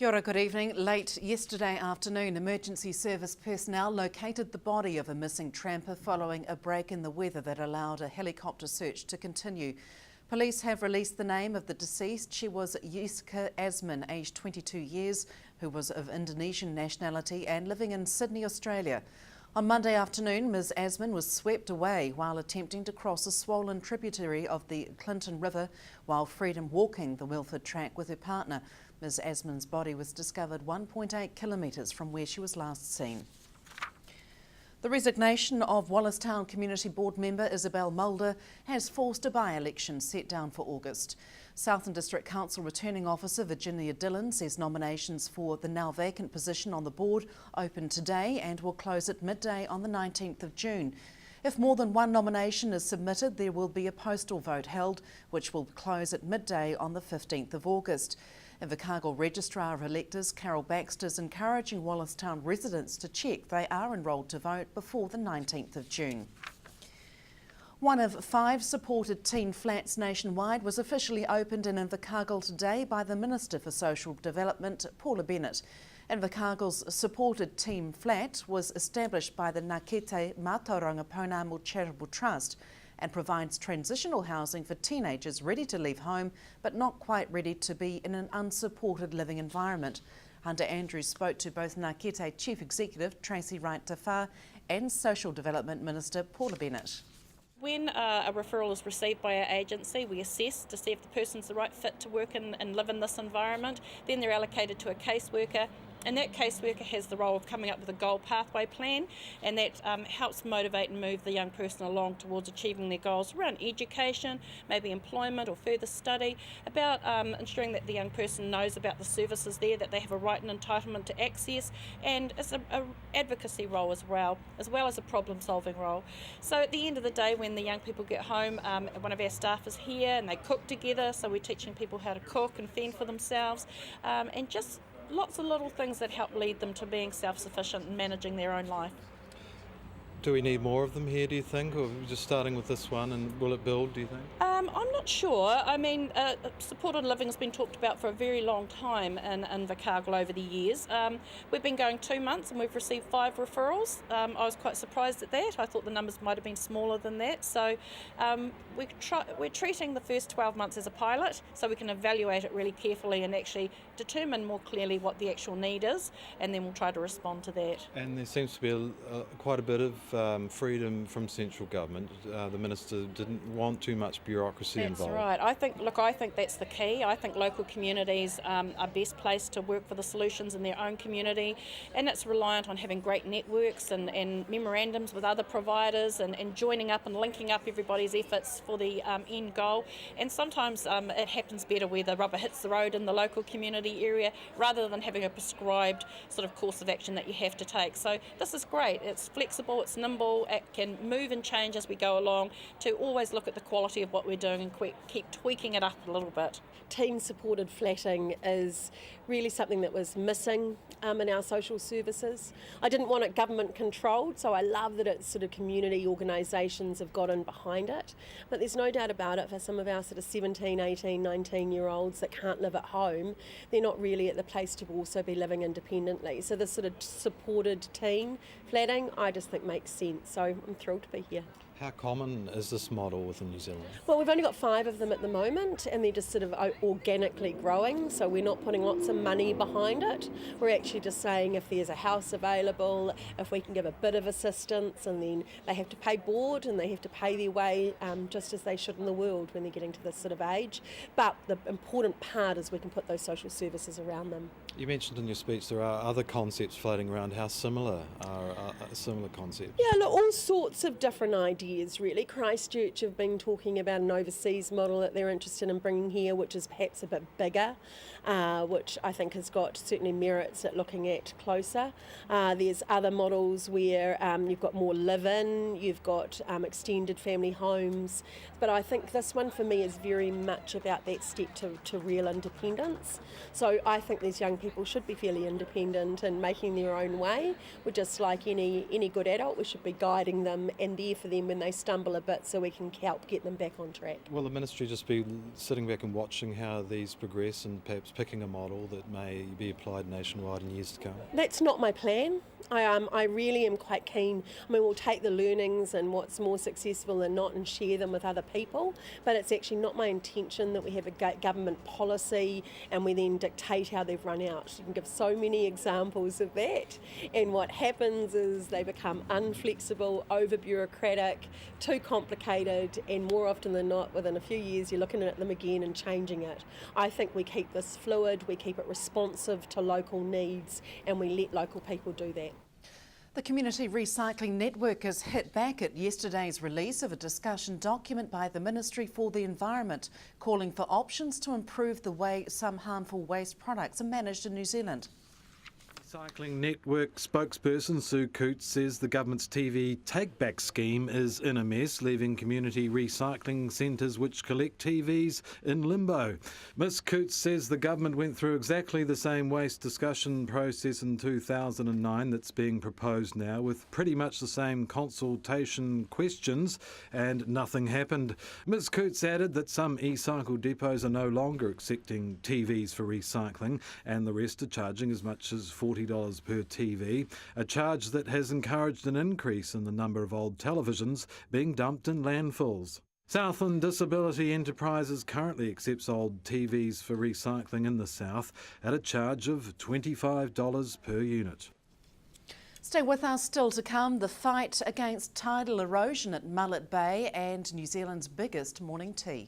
Kia ora, good evening. Late yesterday afternoon, emergency service personnel located the body of a missing tramper following a break in the weather that allowed a helicopter search to continue. Police have released the name of the deceased. She was Yuska Asman, aged 22 years, who was of Indonesian nationality and living in Sydney, Australia. On Monday afternoon, Ms Asman was swept away while attempting to cross a swollen tributary of the Clinton River while freedom walking the Wilford track with her partner. Ms Asman's body was discovered 1.8 kilometres from where she was last seen. The resignation of Wallistown Community Board member Isabel Mulder has forced a by-election set down for August. Southland District Council Returning Officer Virginia Dillon says nominations for the now vacant position on the board open today and will close at midday on the 19th of June. If more than one nomination is submitted, there will be a postal vote held, which will close at midday on the 15th of August. Invercargill Registrar of Electors Carol Baxter is encouraging Wallistown residents to check they are enrolled to vote before the 19th of June. One of 5 supported teen flats nationwide was officially opened in Invercargill today by the Minister for Social Development, Paula Bennett. Invercargill's supported teen flat was established by the Ngākete Mātauranga Pounamu Charitable Trust and provides transitional housing for teenagers ready to leave home but not quite ready to be in an unsupported living environment. Hunter Andrews spoke to both Ngākete Chief Executive Tracy Wright-Tawha and Social Development Minister Paula Bennett. When a referral is received by our agency, we assess to see if the person's the right fit to work and live in this environment. Then they're allocated to a caseworker, and that caseworker has the role of coming up with a goal pathway plan, and that helps motivate and move the young person along towards achieving their goals around education, maybe employment or further study, about ensuring that the young person knows about the services there, that they have a right and entitlement to access, and it's an advocacy role as well as a problem-solving role. So at the end of the day, when the young people get home, one of our staff is here and they cook together, so we're teaching people how to cook and fend for themselves, and just lots of little things that help lead them to being self-sufficient and managing their own life. Do we need more of them here, do you think, or just starting with this one, and will it build, do you think? I'm not sure. I mean, supported living has been talked about for a very long time in Invercargill over the years. We've been going 2 months and we've received 5 referrals. I was quite surprised at that. I thought the numbers might have been smaller than that. So we're treating the first 12 months as a pilot so we can evaluate it really carefully and actually determine more clearly what the actual need is, and then we'll try to respond to that. And there seems to be quite a bit of freedom from central government. The Minister didn't want too much bureaucracy involved. That's right. I think that's the key. I think local communities are best placed to work for the solutions in their own community, and it's reliant on having great networks and memorandums with other providers and joining up and linking up everybody's efforts for the end goal. And sometimes it happens better where the rubber hits the road in the local community area rather than having a prescribed sort of course of action that you have to take. So this is great. It's flexible, it's nimble, it can move and change as we go along to always look at the quality of what we're doing and keep tweaking it up a little bit. Teen-supported flatting is really something that was missing in our social services. I didn't want it government controlled, so I love that it's sort of community organisations have got in behind it. But there's no doubt about it, for some of our sort of 17, 18, 19-year-olds that can't live at home, they're not really at the place to also be living independently. So this sort of supported teen flatting, I just think makes sense. So I'm thrilled to be here. How common is this model within New Zealand? Well, we've only got 5 of them at the moment, and they're just sort of organically growing, so we're not putting lots of money behind it. We're actually just saying if there's a house available, if we can give a bit of assistance, and then they have to pay board and they have to pay their way just as they should in the world when they're getting to this sort of age. But the important part is we can put those social services around them. You mentioned in your speech there are other concepts floating around. How similar are similar concepts? Yeah, look, all sorts of different ideas really. Christchurch have been talking about an overseas model that they're interested in bringing here, which is perhaps a bit bigger, which I think has got certainly merits at looking at closer. There's other models where you've got more live-in, you've got extended family homes, but I think this one for me is very much about that step to real independence. So I think these young people should be fairly independent and making their own way. We're just like any good adult, we should be guiding them and there for them when they stumble a bit so we can help get them back on track. Will the ministry just be sitting back and watching how these progress and perhaps picking a model that may be applied nationwide in years to come? That's not my plan. I really am quite keen. I mean, we'll take the learnings and what's more successful than not and share them with other people, but it's actually not my intention that we have a government policy and we then dictate how they've run out. You can give so many examples of that, and what happens is they become unflexible, over-bureaucratic, too complicated, and more often than not, within a few years, you're looking at them again and changing it. I think we keep this fluid, we keep it responsive to local needs, and we let local people do that. The Community Recycling Network has hit back at yesterday's release of a discussion document by the Ministry for the Environment, calling for options to improve the way some harmful waste products are managed in New Zealand. Recycling Network spokesperson Sue Cootes says the government's TV take-back scheme is in a mess, leaving community recycling centres which collect TVs in limbo. Ms Cootes says the government went through exactly the same waste discussion process in 2009 that's being proposed now, with pretty much the same consultation questions, and nothing happened. Ms Cootes added that some e-cycle depots are no longer accepting TVs for recycling, and the rest are charging as much as $40 per TV, a charge that has encouraged an increase in the number of old televisions being dumped in landfills. Southland Disability Enterprises currently accepts old TVs for recycling in the south at a charge of $25 per unit. Stay with us. Still to come, the fight against tidal erosion at Mullet Bay and New Zealand's biggest morning tea.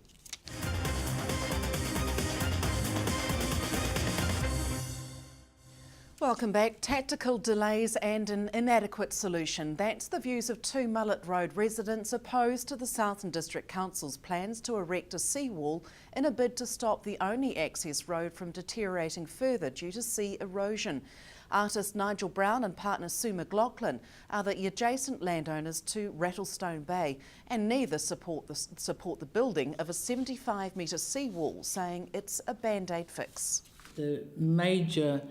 Welcome back. Tactical delays and an inadequate solution. That's the views of two Mullet Road residents opposed to the Southland District Council's plans to erect a seawall in a bid to stop the only access road from deteriorating further due to sea erosion. Artist Nigel Brown and partner Sue McLaughlin are the adjacent landowners to Rattlestone Bay, and neither support the building of a 75-metre seawall, saying it's a band-aid fix. The major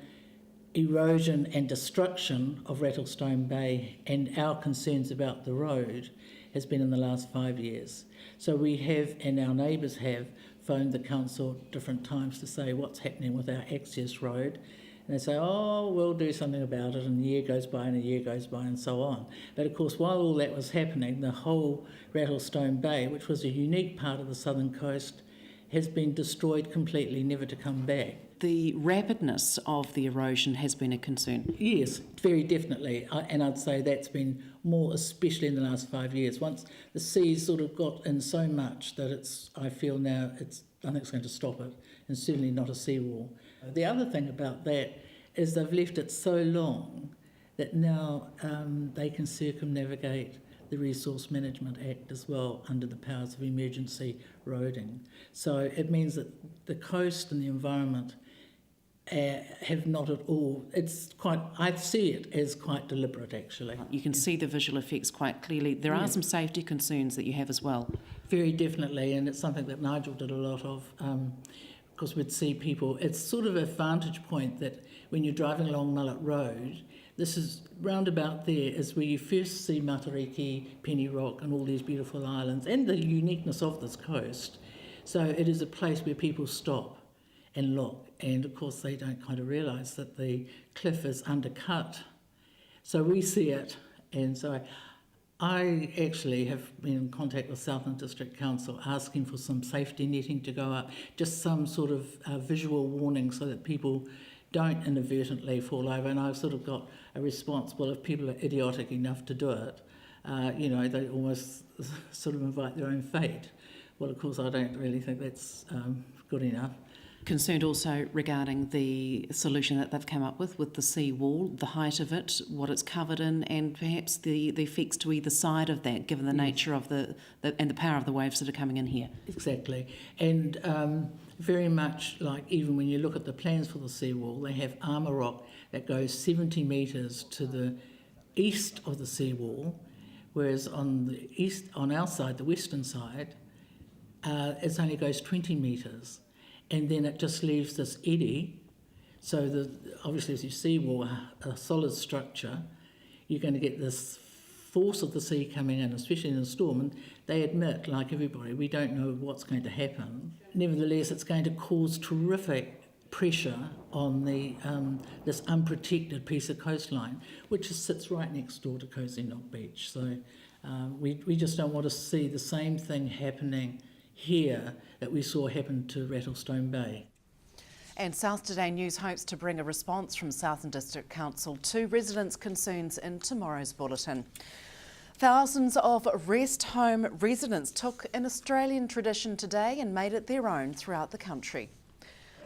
erosion and destruction of Rattlestone Bay and our concerns about the road has been in the last 5 years. So we have, and our neighbours have, phoned the council different times to say what's happening with our access road. And they say, oh, we'll do something about it, and a year goes by and a year goes by and so on. But of course, while all that was happening, the whole Rattlestone Bay, which was a unique part of the southern coast, has been destroyed completely, never to come back. The rapidness of the erosion has been a concern. Yes, very definitely, and I'd say that's been more especially in the last 5 years. Once the sea's sort of got in so much that I feel now nothing's going to stop it, and certainly not a seawall. The other thing about that is they've left it so long that now they can circumnavigate the Resource Management Act as well under the powers of emergency roading. So it means that the coast and the environment have not at all. I see it as quite deliberate, actually. You can see the visual effects quite clearly. There are some safety concerns that you have as well. Very definitely, and it's something that Nigel did a lot of. Because we'd see people, it's sort of a vantage point that when you're driving along Mullet Road, this is roundabout there is where you first see Matariki, Penny Rock and all these beautiful islands and the uniqueness of this coast. So it is a place where people stop and look, and of course they don't kind of realise that the cliff is undercut. So we see it, and so I actually have been in contact with Southland District Council asking for some safety netting to go up, just some sort of visual warning so that people don't inadvertently fall over. And I've sort of got a response, well, if people are idiotic enough to do it, they almost sort of invite their own fate. Well, of course, I don't really think that's good enough. Concerned also regarding the solution that they've come up with the sea wall, the height of it, what it's covered in, and perhaps the effects to either side of that, given the nature of and the power of the waves that are coming in here. Exactly. And very much like even when you look at the plans for the seawall, they have armour rock that goes 70 metres to the east of the seawall, whereas on our side, the western side, it only goes 20 metres. And then it just leaves this eddy. So obviously, as you seawall a solid structure, you're going to get this force of the sea coming in, especially in a storm, and they admit, like everybody, we don't know what's going to happen. Nevertheless, it's going to cause terrific pressure on this unprotected piece of coastline, which sits right next door to Cozy Knock Beach. So we just don't want to see the same thing happening here that we saw happen to Rattlestone Bay. And South Today News hopes to bring a response from Southland District Council to residents' concerns in tomorrow's bulletin. Thousands of rest home residents took an Australian tradition today and made it their own throughout the country.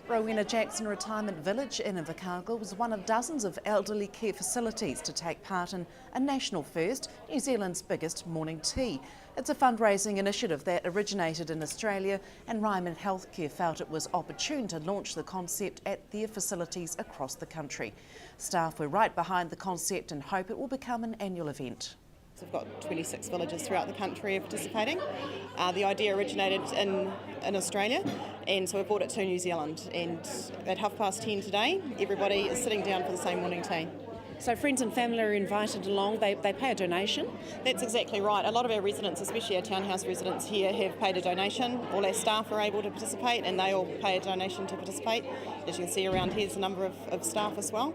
Rowena Jackson Retirement Village in Invercargill was one of dozens of elderly care facilities to take part in a national first, New Zealand's biggest morning tea. It's a fundraising initiative that originated in Australia, and Ryman Healthcare felt it was opportune to launch the concept at their facilities across the country. Staff were right behind the concept and hope it will become an annual event. We've got 26 villages throughout the country participating. The idea originated in Australia, and so we brought it to New Zealand. And at 10:30 today, everybody is sitting down for the same morning tea. So friends and family are invited along, they pay a donation? That's exactly right. A lot of our residents, especially our townhouse residents here, have paid a donation. All our staff are able to participate, and they all pay a donation to participate. As you can see around here, there's a number of staff as well.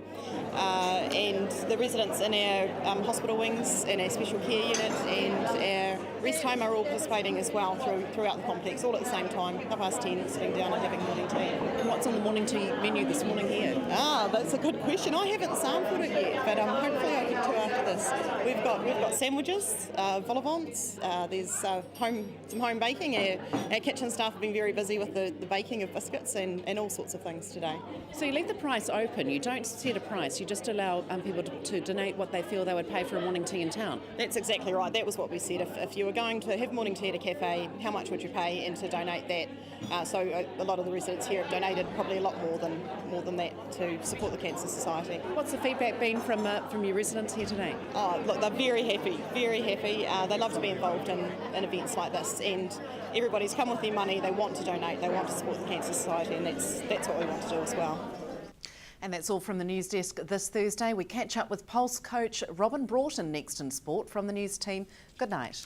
And the residents in our hospital wings, and our special care unit, and our rest home are all participating as well throughout the complex, all at the same time, 10:30, sitting down and having morning tea. And what's on the morning tea menu this morning here? That's a good question. I haven't sampled it yet, but hopefully I'll get to after this. We've got sandwiches, vol au vents, there's some home baking. Our kitchen staff have been very busy with the baking of biscuits and all sorts of things today. So you leave the price open, you don't set a price, you just allow people to donate what they feel they would pay for a morning tea in town? That's exactly right. That was what we said. If you were going to have morning tea at a cafe, how much would you pay, and to donate that? So a lot of the residents here have donated probably a lot more than that to support the Cancer Society. What's the feedback been from your residents here today? Look, they're very happy, very happy. They love to be involved in events like this, and everybody's come with their money. They want to donate, they want to support the Cancer Society, and that's what we want to do as well. And that's all from the news desk this Thursday. We catch up with Pulse coach Robin Broughton next in sport from the news team. Good night.